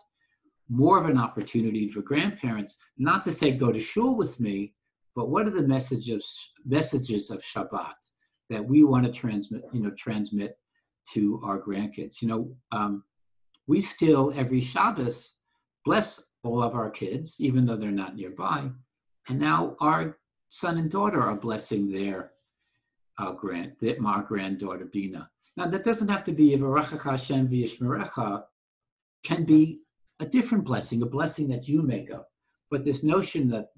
more of an opportunity for grandparents, not to say go to shul with me, but what are the messages of Shabbat that we want to transmit to our grandkids? We still every Shabbos bless all of our kids, even though they're not nearby. And now our son and daughter are blessing their granddaughter Bina. Now that doesn't have to be Yivarechecha Hashem v'yishmerecha, can be a different blessing, a blessing that you make up. But this notion that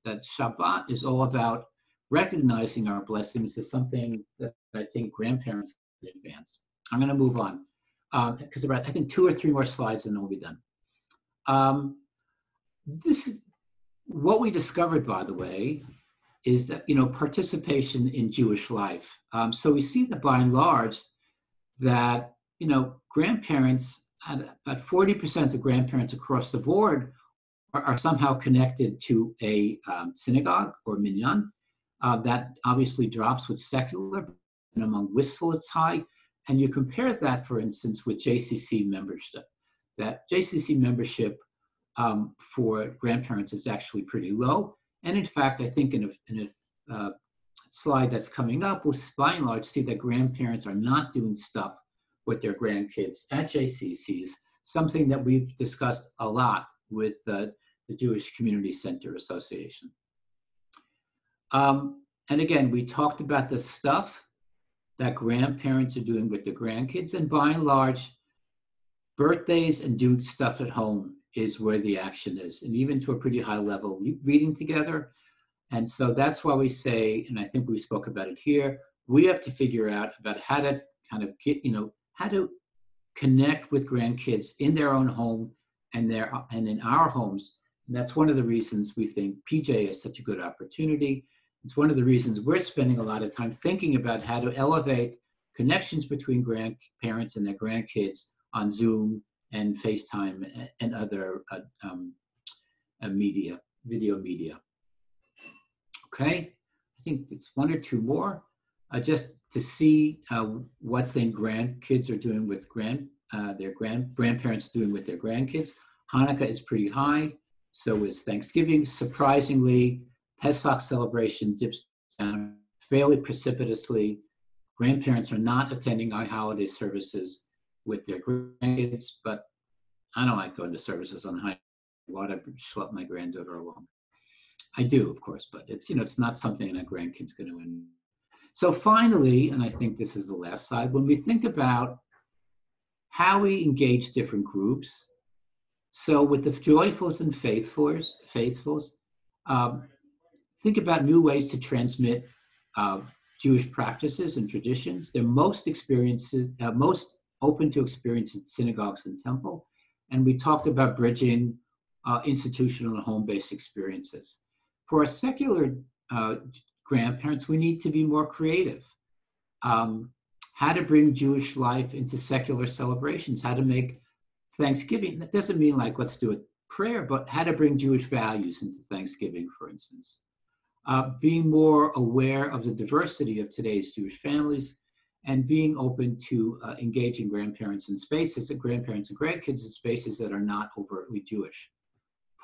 Shabbat is all about recognizing our blessings is something that I think grandparents can advance. I'm going to move on because I think 2 or 3 more slides and then we'll be done. What we discovered, by the way, is that participation in Jewish life. So we see that by and large that grandparents, about 40% of grandparents across the board are somehow connected to a synagogue or minyan. That obviously drops with secular, and among wistful it's high. And you compare that, for instance, with JCC membership. That JCC membership for grandparents is actually pretty low. And in fact, I think in a slide that's coming up, we'll by and large see that grandparents are not doing stuff with their grandkids at JCCs, something that we've discussed a lot with the Jewish Community Center Association. And again, we talked about the stuff that grandparents are doing with their grandkids, and by and large, birthdays and doing stuff at home is where the action is, and even to a pretty high level, reading together. And so that's why we say, and I think we spoke about it here, we have to figure out about how to kind of get, how to connect with grandkids in their own home and in our homes. And that's one of the reasons we think PJ is such a good opportunity. It's one of the reasons we're spending a lot of time thinking about how to elevate connections between grandparents and their grandkids on Zoom and FaceTime and other video media. Okay, I think it's 1 or 2 more, just to see what thing grandkids are doing with their grandparents doing with their grandkids. Hanukkah is pretty high, so is Thanksgiving. Surprisingly, Pesach celebration dips down fairly precipitously. Grandparents are not attending our holiday services with their grandkids, but I don't like going to services on high. Why would I schlep my granddaughter along? I do, of course, but it's it's not something that grandkids going to win. So finally, and I think this is the last slide, when we think about how we engage different groups, so with the joyfuls and faithfuls, think about new ways to transmit Jewish practices and traditions. They're most open to experiences in synagogues and temple. And we talked about bridging institutional and home-based experiences. For our secular grandparents, we need to be more creative. How to bring Jewish life into secular celebrations, how to make Thanksgiving, that doesn't mean like let's do a prayer, but how to bring Jewish values into Thanksgiving, for instance. Being more aware of the diversity of today's Jewish families and being open to engaging grandparents in spaces, grandparents and grandkids in spaces that are not overtly Jewish.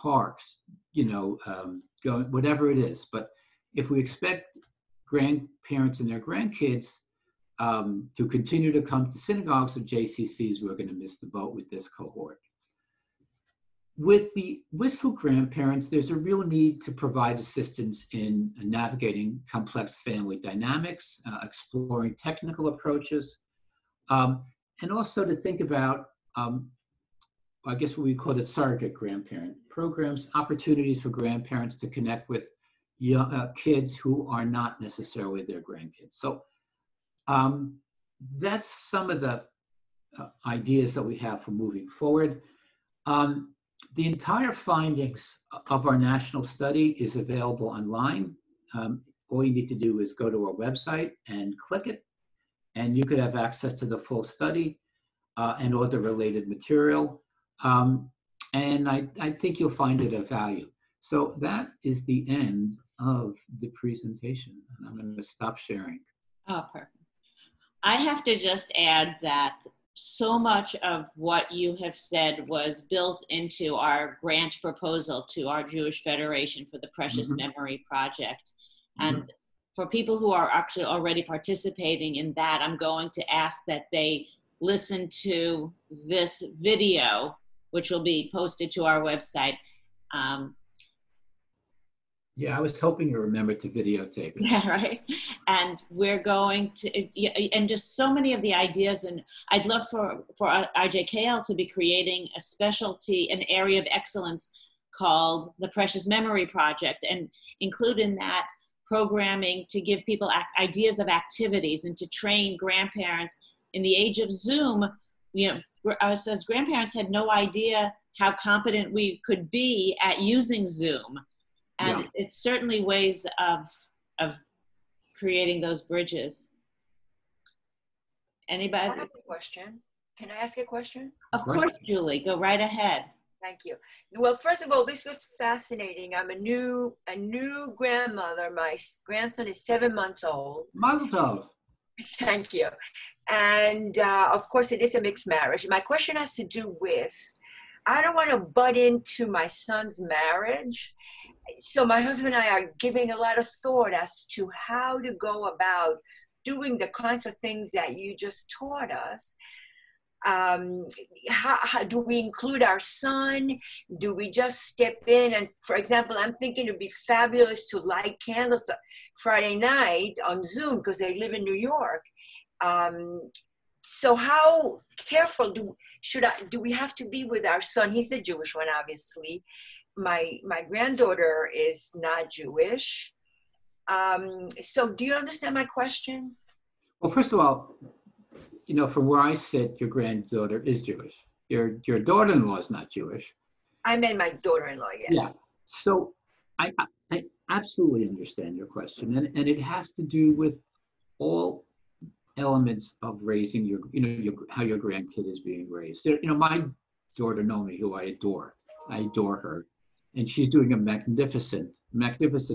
Parks, going, whatever it is. But if we expect grandparents and their grandkids to continue to come to synagogues or JCCs, we're going to miss the boat with this cohort. With the wistful grandparents, there's a real need to provide assistance in navigating complex family dynamics, exploring technical approaches, and also to think about, I guess what we call the surrogate grandparent programs, opportunities for grandparents to connect with kids who are not necessarily their grandkids. So that's some of the ideas that we have for moving forward. The entire findings of our national study is available online. All you need to do is go to our website and click it, and you could have access to the full study and all the related material. And I think you'll find it of value. So that is the end of the presentation, and I'm going to stop sharing.
Oh, perfect. I have to just add that so much of what you have said was built into our grant proposal to our Jewish Federation for the Precious Memory Project. And for people who are actually already participating in that, I'm going to ask that they listen to this video, which will be posted to our website.
Yeah, I was hoping you remembered to videotape it.
Yeah, right. And we're going to, and just so many of the ideas, and I'd love for IJKL to be creating a specialty, an area of excellence called the Precious Memory Project, and include in that programming to give people ideas of activities and to train grandparents. In the age of Zoom, you know, us as grandparents had no idea how competent we could be at using Zoom. And it's certainly ways of creating those bridges. Anybody?
I have a question. Can I ask a question?
Of course, Julie, go right ahead.
Thank you. Well, first of all, this was fascinating. I'm a new grandmother. My grandson is 7 months old.
Mazel tov.
Thank you. And of course, it is a mixed marriage. My question has to do with, I don't want to butt into my son's marriage. So my husband and I are giving a lot of thought as to how to go about doing the kinds of things that you just taught us. How do we include our son? Do we just step in? And for example, I'm thinking it'd be fabulous to light candles Friday night on Zoom because they live in New York. So how careful do we have to be with our son? He's the Jewish one, obviously. My granddaughter is not Jewish. So do you understand my question?
Well, first of all, you know, from where I sit, your granddaughter is Jewish. Your daughter-in-law is not Jewish.
I meant my daughter-in-law, yes.
Yeah. So I absolutely understand your question, and it has to do with all elements of raising how your grandkid is being raised. You know, my daughter Naomi, who I adore her, and she's doing a magnificent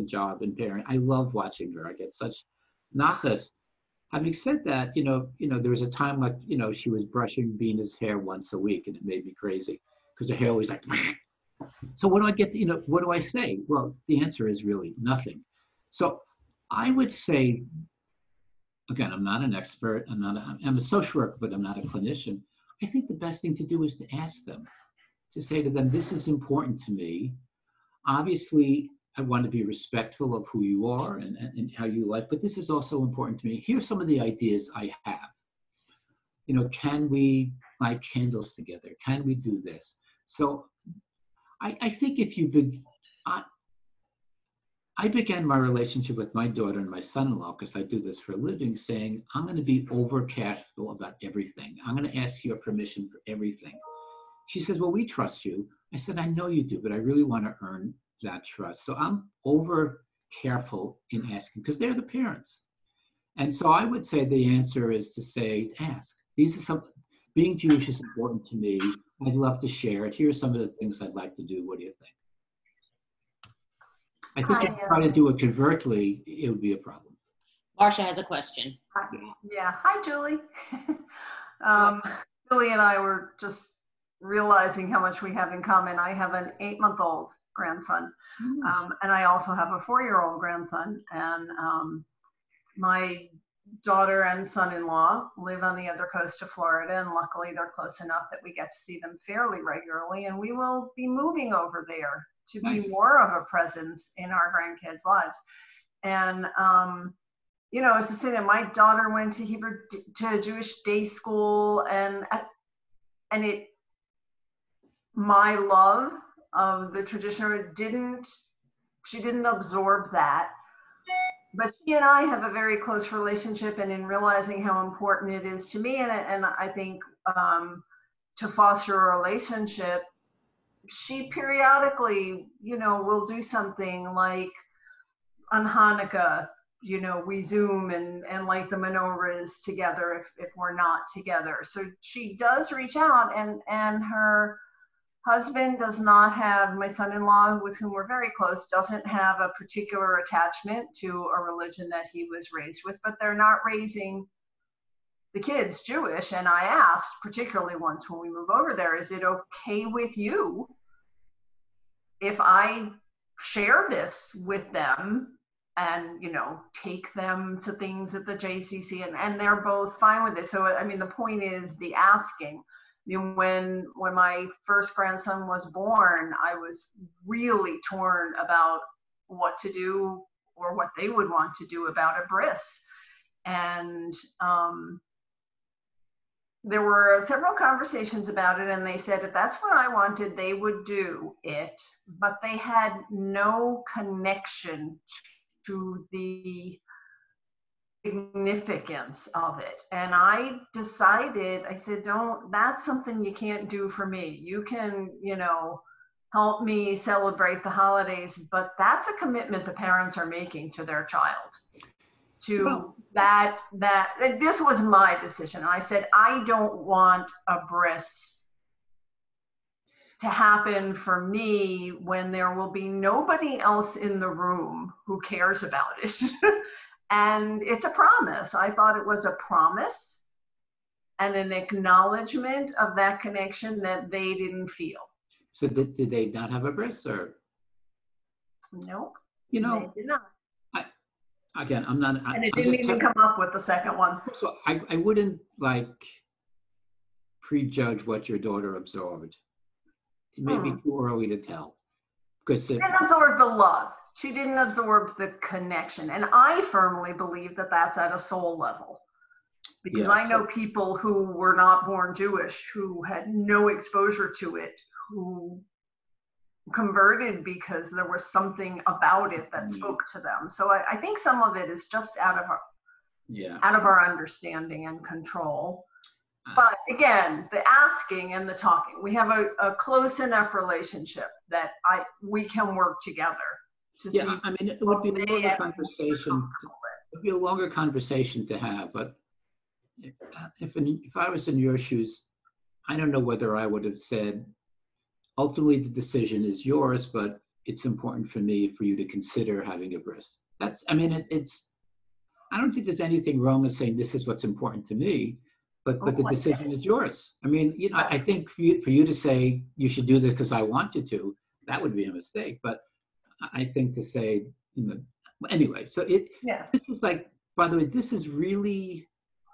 job in parenting. I love watching her. I get such nachas. Having said that, you know, there was a time like, you know, she was brushing Bina's hair once a week, and it made me crazy because her hair was like. So what do I get to, what do I say? Well, the answer is really nothing. So I would say, again, I'm not an expert. I'm a social worker, but I'm not a clinician. I think the best thing to do is to ask them, to say to them, this is important to me. Obviously, I want to be respectful of who you are and how you like, but this is also important to me. Here's some of the ideas I have. You know, can we light candles together? Can we do this? So I think if I began my relationship with my daughter and my son-in-law, because I do this for a living, saying, I'm going to be over careful about everything. I'm going to ask your permission for everything. She says, well, we trust you. I said, I know you do, but I really want to earn that trust. So I'm over careful in asking, because they're the parents. And so I would say the answer is to say, ask. These are being Jewish is important to me. I'd love to share it. Here are some of the things I'd like to do. What do you think? I think if you try to do it covertly, it would be a problem.
Marcia has a question.
Yeah. Hi, Julie. Julie and I were just realizing how much we have in common. I have an 8-month-old grandson, and I also have a 4-year-old grandson. And my daughter and son-in-law live on the other coast of Florida, and luckily they're close enough that we get to see them fairly regularly. And we will be moving over there to be more of a presence in our grandkids' lives. And you know, it's to say that my daughter went to Jewish day school, and my love of the tradition she didn't absorb that. But she and I have a very close relationship, and in realizing how important it is to me, and I think to foster a relationship, she periodically, will do something like on Hanukkah, we Zoom and light the menorahs together if we're not together. So she does reach out, and her husband does not have, my son-in-law, with whom we're very close, doesn't have a particular attachment to a religion that he was raised with, but they're not raising the kids Jewish. And I asked, particularly once when we move over there, is it okay with you if I share this with them and, take them to things at the JCC, and they're both fine with it. So, I mean, the point is the asking. When my first grandson was born, I was really torn about what to do or what they would want to do about a bris. And there were several conversations about it, and they said if that's what I wanted, they would do it, but they had no connection to the significance of it. And I decided, I said, that's something you can't do for me. You can, help me celebrate the holidays, but that's a commitment the parents are making to their child. This was my decision. I said, I don't want a bris to happen for me when there will be nobody else in the room who cares about it. And it's a promise. I thought it was a promise and an acknowledgement of that connection that they didn't feel.
So did they not have a bris, or?
Nope.
They
did not.
Again, I'm not.
And it didn't even come up with the second one.
So I wouldn't prejudge what your daughter absorbed. It may be too early to tell. Because
she didn't absorb the love. She didn't absorb the connection. And I firmly believe that that's at a soul level. Because I know people who were not born Jewish, who had no exposure to it, who converted because there was something about it that spoke to them. So I think some of it is just out of our understanding and control. But again, the asking and the talking, we have a close enough relationship that we can work together.
I mean, it would be a longer conversation. It would be a longer conversation to have. But if I was in your shoes, I don't know whether I would have said, ultimately the decision is yours, but it's important for you to consider having a bris. I don't think there's anything wrong with saying this is what's important to me. But the decision is yours. I mean, I think for you to say you should do this because I want you to, that would be a mistake. But I think to say, anyway. So this is by the way, this is really,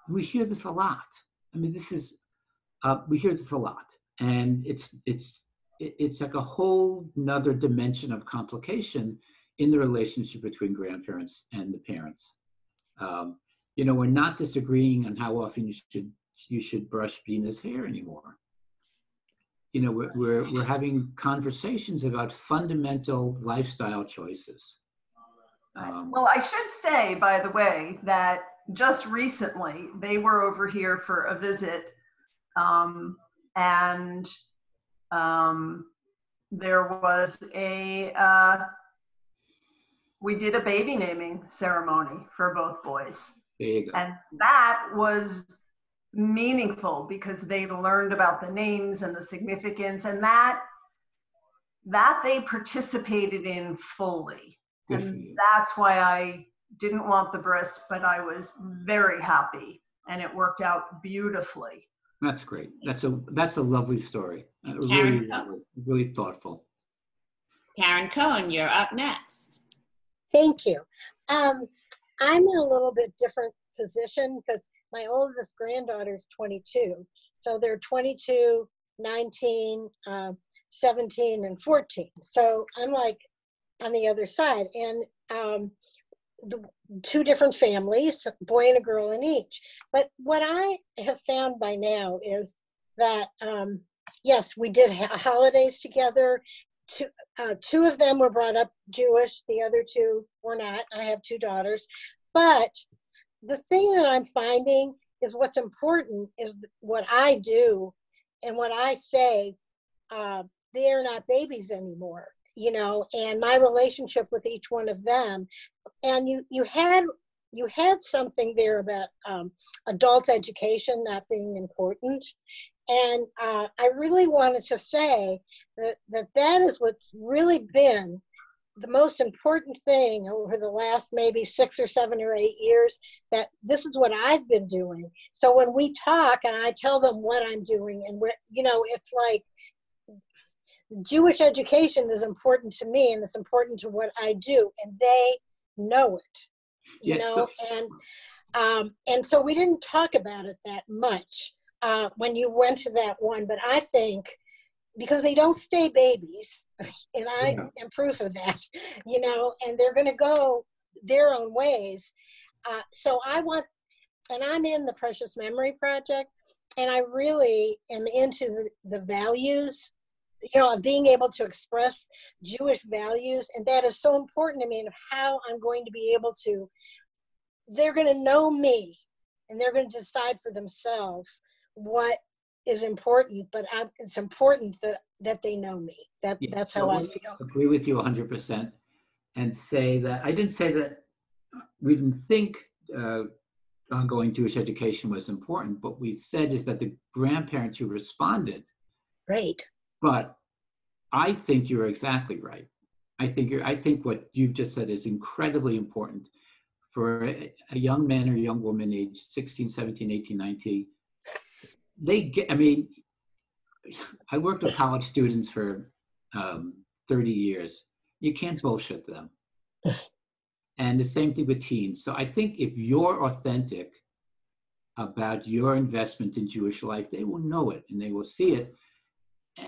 we hear this a lot. I mean, we hear this a lot, and it's like a whole nother dimension of complication in the relationship between grandparents and the parents. We're not disagreeing on how often you should brush Bina's hair anymore. We're having conversations about fundamental lifestyle choices.
Well, I should say, by the way, that just recently they were over here for a visit, and there was we did a baby naming ceremony for both boys.
There you go.
And that was meaningful because they learned about the names and the significance, and that they participated in fully.
Good
and
for you.
That's why I didn't want the bris, but I was very happy, and it worked out beautifully.
That's great. That's a lovely story. Really lovely, really thoughtful.
Karen Cohen, you're up next.
Thank you. I'm in a little bit different position because my oldest granddaughter is 22. So they're 22, 19, 17, and 14. So I'm on the other side. And the two different families, a boy and a girl in each. But what I have found by now is that, yes, we did holidays together. Two of them were brought up Jewish. The other two were not. I have two daughters. But the thing that I'm finding is what's important is what I do and what I say. They are not babies anymore, you know, and my relationship with each one of them. And you had something there about adult education not being important. And I really wanted to say that is what's really been the most important thing over the last maybe 6 or 7 or 8 years, that this is what I've been doing. So when we talk and I tell them what I'm doing, and we're, you know, it's like Jewish education is important to me and it's important to what I do, and they know it, you know, and so we didn't talk about it that much when you went to that one, but I think because they don't stay babies, and I am proof of that, you know, and they're going to go their own ways. So I want, and I'm in the Precious Memory Project, and I really am into the values, you know, of being able to express Jewish values. And that is so important to me, and how I'm going to be able to, they're going to know me and they're going to decide for themselves what is important, but it's important that they know me. That's how I feel.
Agree with you 100%, and say that I didn't say that we didn't think ongoing Jewish education was important. What we said is that the grandparents who responded,
right.
But I think you're exactly right. I think what you've just said is incredibly important for a young man or young woman aged 16, 17, 18, 19. They get, I mean, I worked with college students for 30 years. You can't bullshit them. And the same thing with teens. So I think if you're authentic about your investment in Jewish life, they will know it and they will see it.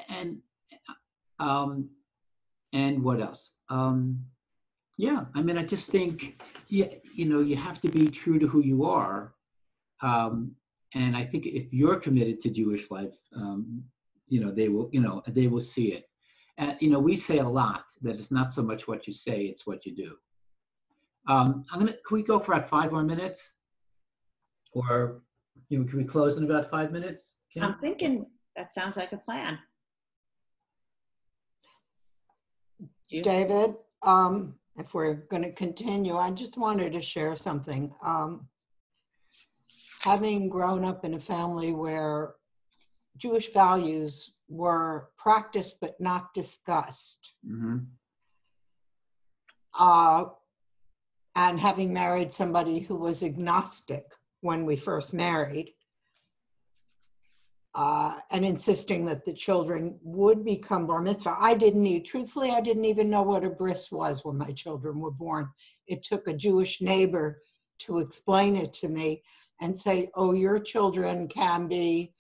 And what else? Yeah, I mean, I just think, you know, you have to be true to who you are. And I think if you're committed to Jewish life, you know, they will see it. And, you know, we say a lot that it's not so much what you say, it's what you do. Can we go for about 5 more minutes? Or, you know, can we close in about 5 minutes? Kim?
I'm thinking that sounds like a plan.
David, if we're going to continue, I just wanted to share something. Having grown up in a family where Jewish values were practiced but not discussed, and having married somebody who was agnostic when we first married, and insisting that the children would become bar mitzvah. Truthfully, I didn't even know what a bris was when my children were born. It took a Jewish neighbor to explain it to me and say, oh, your children can be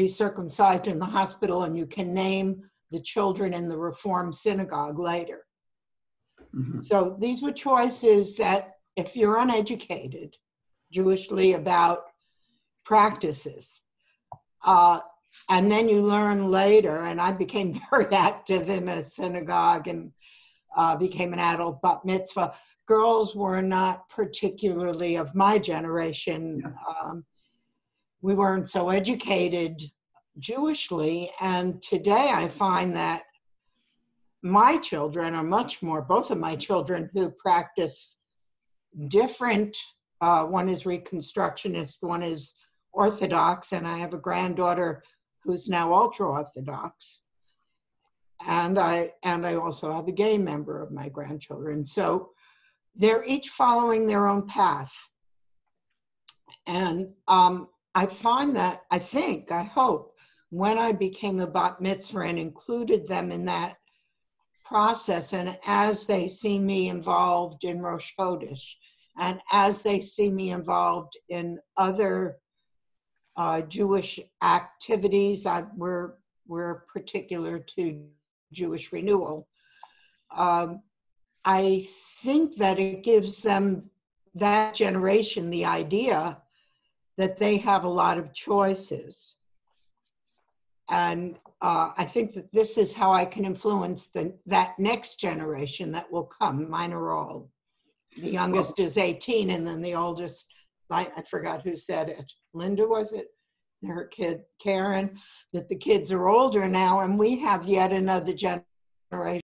circumcised in the hospital, and you can name the children in the Reform synagogue later. So these were choices that, if you're uneducated Jewishly about practices, and then you learn later, and I became very active in a synagogue and became an adult bat mitzvah. Girls were not particularly of my generation. We weren't so educated Jewishly, and today I find that my children are much more, both of my children, who practice different, one is Reconstructionist, one is Orthodox, and I have a granddaughter who's now ultra-Orthodox. And I also have a gay member of my grandchildren. So they're each following their own path. And I find that, I hope, when I became a bat mitzvah and included them in that process, and as they see me involved in Rosh Chodesh, and as they see me involved in other Jewish activities, we're particular to Jewish renewal, I think that it gives them, that generation, the idea that they have a lot of choices. And I think that this is how I can influence that next generation that will come. Mine are all, the youngest is 18, and then the oldest I forgot who said it. Linda, was it? Her kid, Karen, that the kids are older now and we have yet another generation